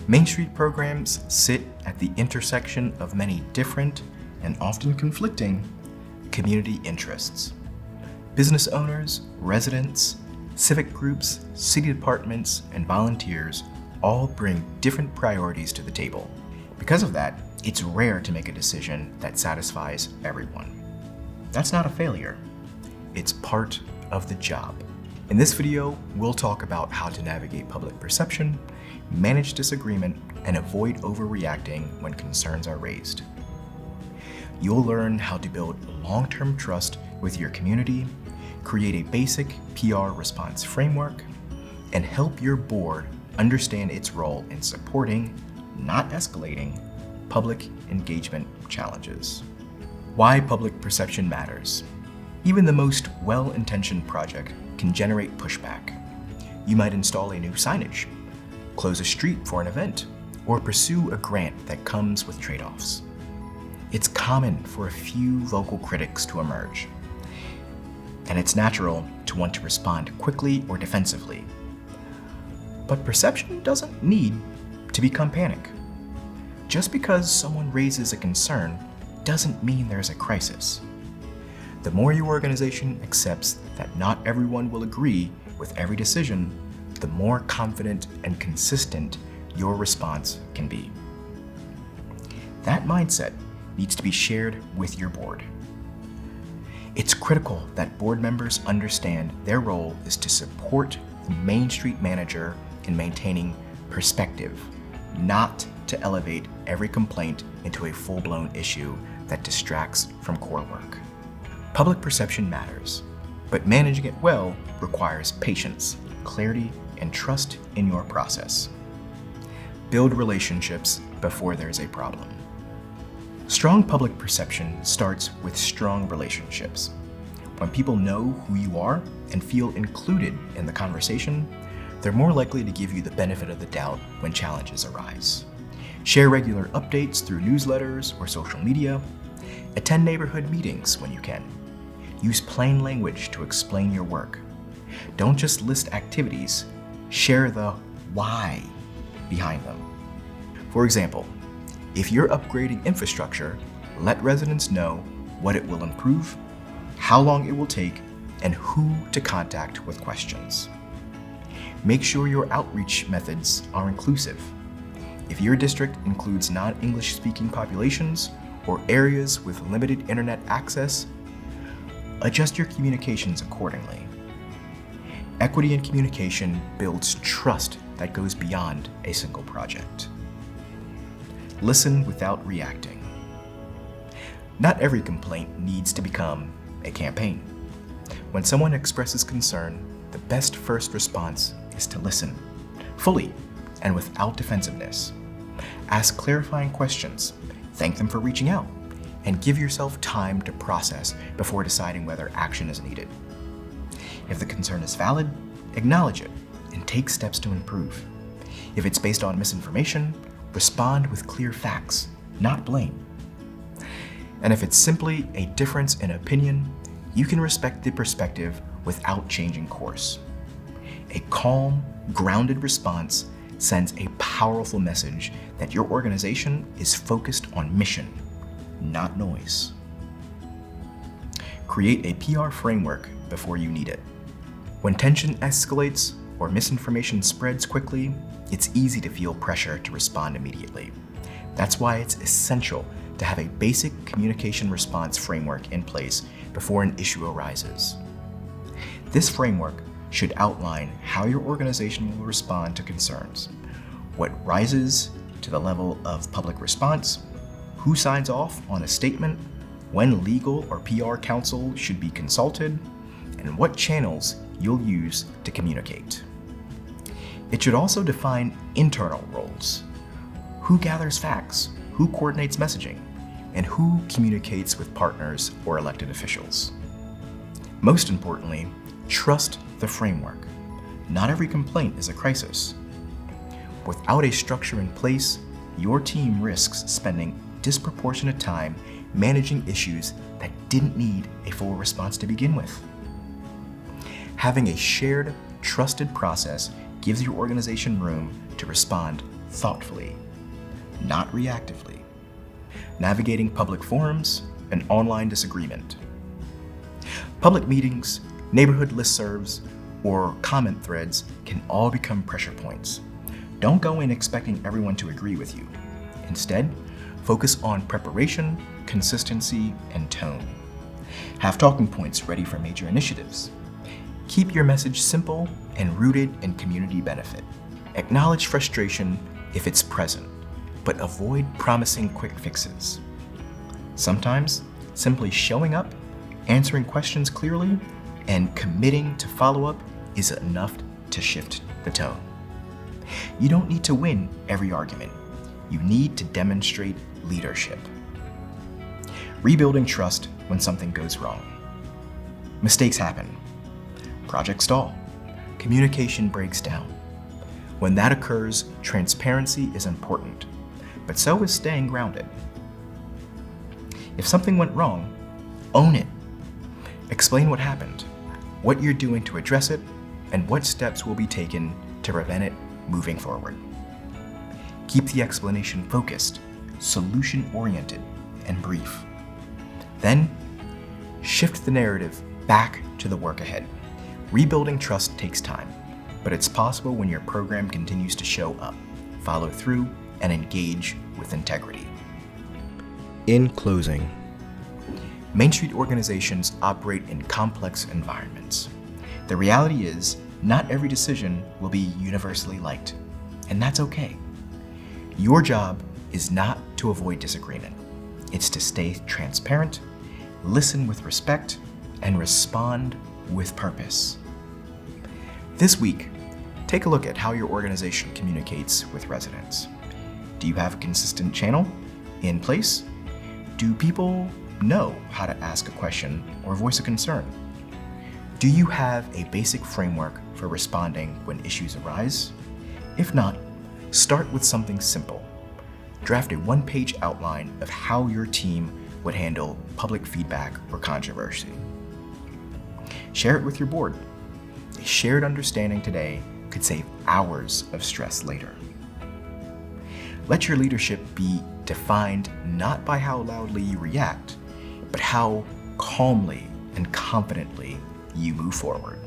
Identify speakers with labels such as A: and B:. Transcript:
A: Main Street programs sit at the intersection of many different and often conflicting community interests. Business owners, residents, civic groups, city departments, and volunteers all bring different priorities to the table. Because of that, it's rare to make a decision that satisfies everyone. That's not a failure. It's part of the job. In this video, we'll talk about how to navigate public perception, manage disagreement, and avoid overreacting when concerns are raised. You'll learn how to build long-term trust with your community, create a basic PR response framework, and help your board understand its role in supporting, not escalating, public engagement challenges. Why public perception matters. Even the most well-intentioned project can generate pushback. You might install a new signage, close a street for an event, or pursue a grant that comes with trade-offs. It's common for a few local critics to emerge, and it's natural to want to respond quickly or defensively. But perception doesn't need to become panic. Just because someone raises a concern doesn't mean there's a crisis. The more your organization accepts that not everyone will agree with every decision, the more confident and consistent your response can be. That mindset needs to be shared with your board. It's critical that board members understand their role is to support the Main Street manager in maintaining perspective, not to elevate every complaint into a full-blown issue that distracts from core work. Public perception matters, but managing it well requires patience, clarity, and trust in your process. Build relationships before there's a problem. Strong public perception starts with strong relationships. When people know who you are and feel included in the conversation, they're more likely to give you the benefit of the doubt when challenges arise. Share regular updates through newsletters or social media. Attend neighborhood meetings when you can. Use plain language to explain your work. Don't just list activities, share the why behind them. For example, if you're upgrading infrastructure, let residents know what it will improve, how long it will take, and who to contact with questions. Make sure your outreach methods are inclusive. If your district includes non-English speaking populations or areas with limited internet access, adjust your communications accordingly. Equity in communication builds trust that goes beyond a single project. Listen without reacting. Not every complaint needs to become a campaign. When someone expresses concern, the best first response is to listen, fully and without defensiveness. Ask clarifying questions, thank them for reaching out, and give yourself time to process before deciding whether action is needed. If the concern is valid, acknowledge it and take steps to improve. If it's based on misinformation, respond with clear facts, not blame. And if it's simply a difference in opinion, you can respect the perspective without changing course. A calm, grounded response sends a powerful message that your organization is focused on mission, not noise. Create a PR framework before you need it. When tension escalates or misinformation spreads quickly, it's easy to feel pressure to respond immediately. That's why it's essential to have a basic communication response framework in place before an issue arises. This framework should outline how your organization will respond to concerns, what rises to the level of public response, who signs off on a statement, when legal or PR counsel should be consulted, and what channels you'll use to communicate. It should also define internal roles. Who gathers facts, who coordinates messaging, and who communicates with partners or elected officials. Most importantly, trust the framework. Not every complaint is a crisis. Without a structure in place, your team risks spending disproportionate time managing issues that didn't need a full response to begin with. Having a shared, trusted process gives your organization room to respond thoughtfully, not reactively. Navigating public forums and online disagreement. Public meetings, neighborhood listservs, or comment threads can all become pressure points. Don't go in expecting everyone to agree with you. Instead, focus on preparation, consistency, and tone. Have talking points ready for major initiatives. Keep your message simple and rooted in community benefit. Acknowledge frustration if it's present, but avoid promising quick fixes. Sometimes, simply showing up, answering questions clearly, and committing to follow-up is enough to shift the tone. You don't need to win every argument. You need to demonstrate leadership. Rebuilding trust when something goes wrong. Mistakes happen. Projects stall. Communication breaks down. When that occurs, transparency is important, but so is staying grounded. If something went wrong, own it. Explain what happened, what you're doing to address it, and what steps will be taken to prevent it moving forward. Keep the explanation focused, solution-oriented, and brief. Then, shift the narrative back to the work ahead. Rebuilding trust takes time, but it's possible when your program continues to show up, follow through, and engage with integrity. In closing, Main Street organizations operate in complex environments. The reality is, not every decision will be universally liked, and that's okay. Your job is not to avoid disagreement. It's to stay transparent, listen with respect, and respond with purpose. This week, take a look at how your organization communicates with residents. Do you have a consistent channel in place? Do people know how to ask a question or voice a concern? Do you have a basic framework for responding when issues arise? If not, start with something simple. Draft a one-page outline of how your team would handle public feedback or controversy. Share it with your board. A shared understanding today could save hours of stress later. Let your leadership be defined not by how loudly you react, but how calmly and confidently you move forward.